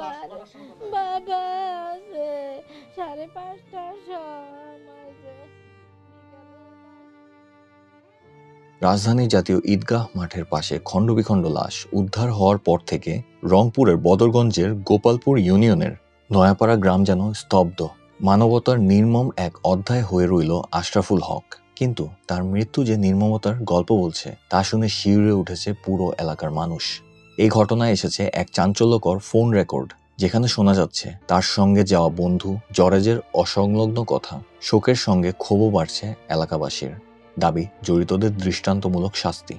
আমার বাবা আছে 5:30টার সময় যে রাজধানীর জাতীয় ঈদগাহ মাঠের পাশে খণ্ডবিখণ্ড লাশ উদ্ধার হওয়ার পর থেকে রংপুরের বদরগঞ্জের গোপালপুর ইউনিয়নের নয়াপাড়া গ্রাম যেন স্তব্ধ। মানবতার নির্মম এক অধ্যায় হয়ে রইল আশরাফুল হক। কিন্তু তার মৃত্যু যে নির্মমতার গল্প বলছে তা শুনে শিউরে উঠেছে পুরো এলাকার মানুষ। এই ঘটনায় এসেছে এক চাঞ্চল্যকর ফোন রেকর্ড, যেখানে শোনা যাচ্ছে তার সঙ্গে যাওয়া বন্ধু জরেজের অসংলগ্ন কথা। শোকের সঙ্গে ক্ষোভও বাড়ছে এলাকাবাসীর। দাবি জড়িতদের দৃষ্টান্তমূলক শাস্তি।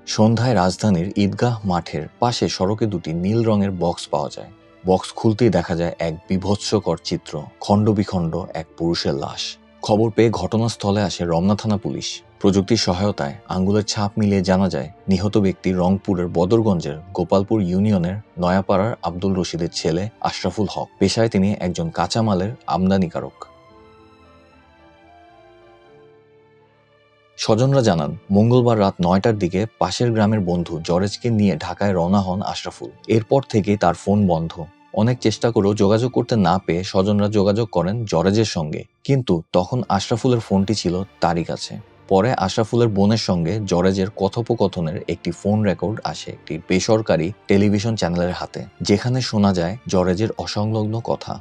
সন্ধ্যায় রাজধানীর ঈদগাহ মাঠের পাশে সড়কে দুটি নীল রঙের বক্স পাওয়া যায়। বক্স খুলতেই দেখা যায় এক বীভৎসকর চিত্র, খণ্ডবিখণ্ড এক পুরুষের লাশ। খবর পেয়ে ঘটনাস্থলে আসে রমনা থানা পুলিশ। প্রযুক্তির সহায়তায় আঙ্গুলের ছাপ মিলিয়ে জানা যায় নিহত ব্যক্তি রংপুরের বদরগঞ্জের গোপালপুর ইউনিয়নের নয়াপাড়ার আব্দুল রশিদের ছেলে আশরাফুল হক। পেশায় তিনি একজন কাঁচামালের আমদানিকারক। স্বজনরা জানান, মঙ্গলবার রাত 9টার দিকে পাশের গ্রামের বন্ধু জরেজকে নিয়ে ঢাকায় রওনা হন আশরাফুল। এরপর থেকেই তার ফোন বন্ধ। অনেক চেষ্টা করেও যোগাযোগ করতে না পেয়ে স্বজনরা যোগাযোগ করেন জরেজের সঙ্গে, কিন্তু তখন আশরাফুলের ফোনটি ছিল তারই কাছে। পরে আশরাফুলের বোনের সঙ্গে জরেজের কথোপকথনের একটি ফোন রেকর্ড আসে একটি বেসরকারি টেলিভিশন চ্যানেলের হাতে, যেখানে শোনা যায় জরেজের অসংলগ্ন কথা।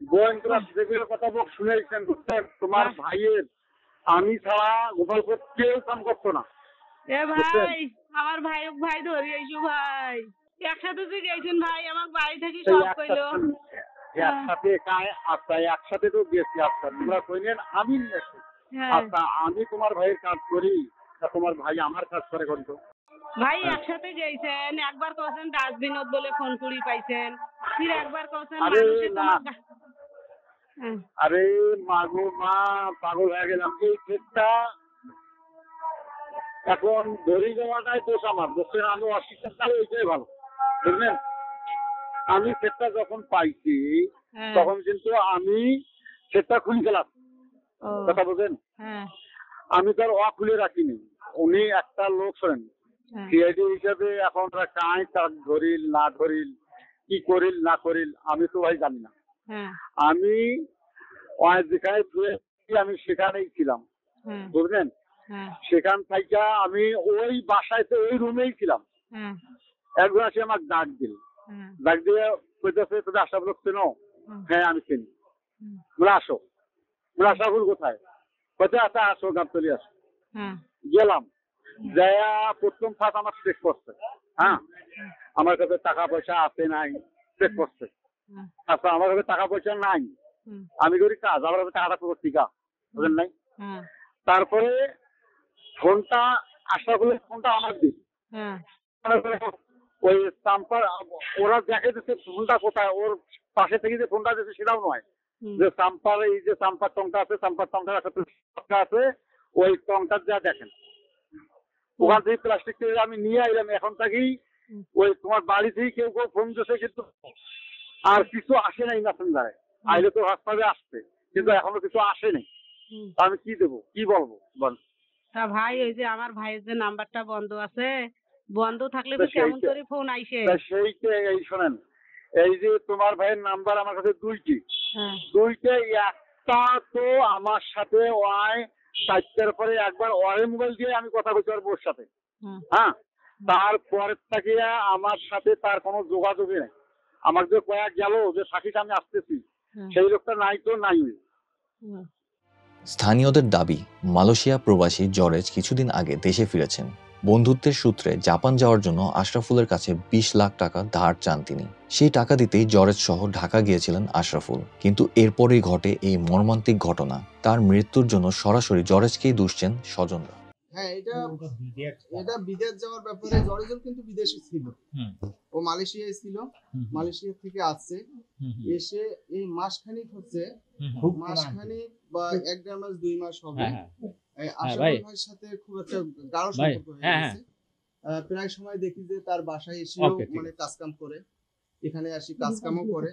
গোয়েন্দ্রা যেগুলো কথা শুনেছেন, তোমার ভাইয়ের আমি ছাড়া গোপালপুর কেউ কাম করতো না। ভাই আমার ভাই ধরে আইসো ভাই, একসাথে যে গেছেন ভাই, আমার বাড়ি থেকে সব কইলো একসাথে আচ্ছা একসাথে তো গেছি। আচ্ছা তোমরা কইলেন আমি আচ্ছা আমি তোমার ভাইয়ের কাজ করি, তোমার ভাই আমার কাজ করে কিন্তু ভাই একসাথে গেছেন। একবার কছেন ডাস্টবিনত বলে ফোন করি পাইছেন, ফির একবার কছেন আরে মাগো মা পাগল হয়ে গেলাম। এই ক্ষেতটা এখন ধরে যাওয়াটাই দোষ আমার, দোষের আমি অস্বীকার করে ওইটাই ভালো, বুঝলেন। আমি ক্ষেতটা যখন পাইছি তখন কিন্তু আমি ক্ষেতটা খুলে গেলাম, কথা বলছেন। আমি তো আর খুলে রাখিনি। উনি একটা লোক শোনেন সিআইডি হিসাবে এখন কাই তার ধরিল না ধরিল, কি করিল না করিল আমি তো ভাই জানি না। আমি যেখানে আমি সেখানেই ছিলাম, বুঝলেন। সেখান থেকে আমি ওই বাসায় তো ওই রুমেই ছিলাম। একজন আসে আমাকে ডাক দিয়ে কইতেছে তুমি আশরাফুল চেনো? হ্যাঁ আমি চিনি। বলে আসো। বলে আশরাফুল কোথায়? কোথায় আচ্ছা আসো, গাবতলি আসো। গেলাম, যাইয়া প্রথম ফাঁস আমার চেক করছে। হ্যাঁ, আমার কাছে টাকা পয়সা আছে নাই চেক করছে। আচ্ছা আমার কাছে টাকা পয়সা নাই, আমি করি কাজ, আমার কাছে টাকাটা করছি কা, বুঝলেন নাই। তারপরে ফোনটা আশরাফুলের ফোনটা আমার দিই, ওই সাম্পার ওরা দেখে দিচ্ছে ফোনটা কোথায়, ওর পাশে থেকে যে ফোনটা দিচ্ছে সেটাও নয়, যে সাম্পার এই যে সাম্পার টংটা আছে, সাম্পার টংটার আছে, ওই টংটার যা দেখেন ওখান থেকে প্লাস্টিক থেকে আমি নিয়ে আইলাম। এখন থেকেই ওই তোমার বাড়ি থেকে কেউ কেউ ফোন দিচ্ছে, কিন্তু আর কিছু আসে নাই মেসেঞ্জারে। আইলে তো হাসপাতালে আসছে, কিন্তু এখনো কিছু আসেনি। আমি কি দেবো, কি বলবো বল। তা ভাই ওই যে আমার ভাইয়ের যে নাম্বারটা বন্ধ আছে, বন্ধ থাকলে তো কেমন করে ফোন আইসে? সেইটা এই শোনেন, এই যে তোমার ভাইয়ের নাম্বার আমার কাছে দুইটা, একটা তো আমার সাথে ওয়াই 4টার পরে একবার ওয়ারে মোবাইল দিয়ে আমি কথা বলছি ওর বোর সাথে। হ্যাঁ, তারপরের থেকে আমার সাথে তার কোনো যোগাযোগই নেই। আমার যে কয়েক গেল যে সাকিটা আমি আসতেছি, সেই লোকটা নাই তো নাই। স্থানীয়দের দাবি, মালয়েশিয়া প্রবাসী জরেজ কিছুদিন আগে দেশে ফিরেছেন। বন্ধুত্বের সূত্রে জাপান যাওয়ার জন্য আশরাফুলের কাছে 20 লাখ টাকা ধার চান তিনি। সেই টাকা দিতেই জরেজ সহ ঢাকা গিয়েছিলেন আশরাফুল। কিন্তু এরপরেই ঘটে এই মর্মান্তিক ঘটনা। তার মৃত্যুর জন্য সরাসরি জরেজকেই দুষছেন স্বজনরা। হ্যাঁ, এটা বিদেশ যাওয়ার ব্যাপারে জরেজও কিন্তু বিদেশে ছিল, ও মালয়েশিয়ায় ছিল, মালয়েশিয়া থেকে আসছে, এসে এই মাসখানিক হচ্ছে, মাসখানিক বা 1-1.5 মাস 2 মাস হবে আশরাফুল ভাইয়ের সাথে খুব একটা গাঢ় সম্পর্ক হয়ে গেছে। প্রায় সময় দেখি যে তার বাসায় এসেও মানে কাজকাম করে, এখানে আসি কাজকামও করে।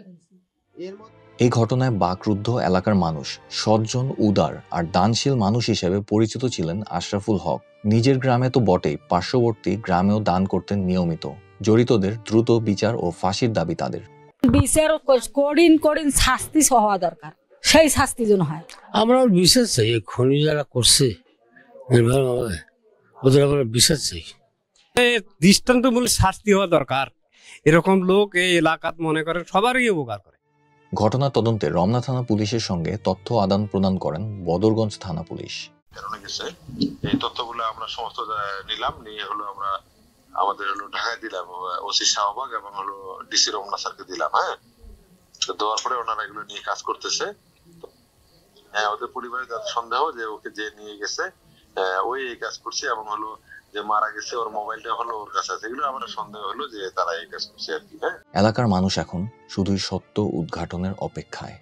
এর মধ্যে এই ঘটনায় বাকরুদ্ধ এলাকার মানুষ। সজ্জন, উদার আর দানশীল মানুষ হিসেবে পরিচিত ছিলেন আশরাফুল হক। নিজের গ্রামে তো বটেই, পার্শ্ববর্তী গ্রামেও দান করতেন নিয়মিত। জড়িতদের দ্রুত বিচার ও ফাঁসির দাবি তাদের। বিচার কঠিন শাস্তি হওয়া দরকার, সেই শাস্তি যেন হয়। আমরা বিশ্বাস চাই, খনি যারা করছে ওদের আমরা বিশ্বাস চাই। দৃষ্টান্তমূলক শাস্তি হওয়া দরকার। এরকম লোক এই এলাকাত মনে করেন সবারই উপকার করে। ঘটনা তদন্তে রমনা থানা পুলিশের সঙ্গে তথ্য আদান প্রদান করেন বদরগঞ্জ থানা পুলিশ। এই তথ্যগুলো আমরা সমস্ত নিলাম, নিয়ে হলো আমরা আমাদের হলো ঢাকায় দিলাম, ওসি শাহবাগ এবং হলো ডিসি রমনা স্যারকে দিলাম। হ্যাঁ, তো দেওয়ার পরে ওনারা এগুলো নিয়ে কাজ করতেছে। হ্যাঁ, ওদের পরিবারে যাদের সন্দেহ যে ওকে যে নিয়ে গেছে ওই এই কাজ করছে এবং হলো যে মারা গেছে ওর মোবাইলটা হলো ওর কাছে আছে, এগুলো আমার সন্দেহ হলো যে তারা এই কাজ করছে আর কি। হ্যাঁ, এলাকার মানুষ এখন শুধুই সত্য উদ্ঘাটনের অপেক্ষায়।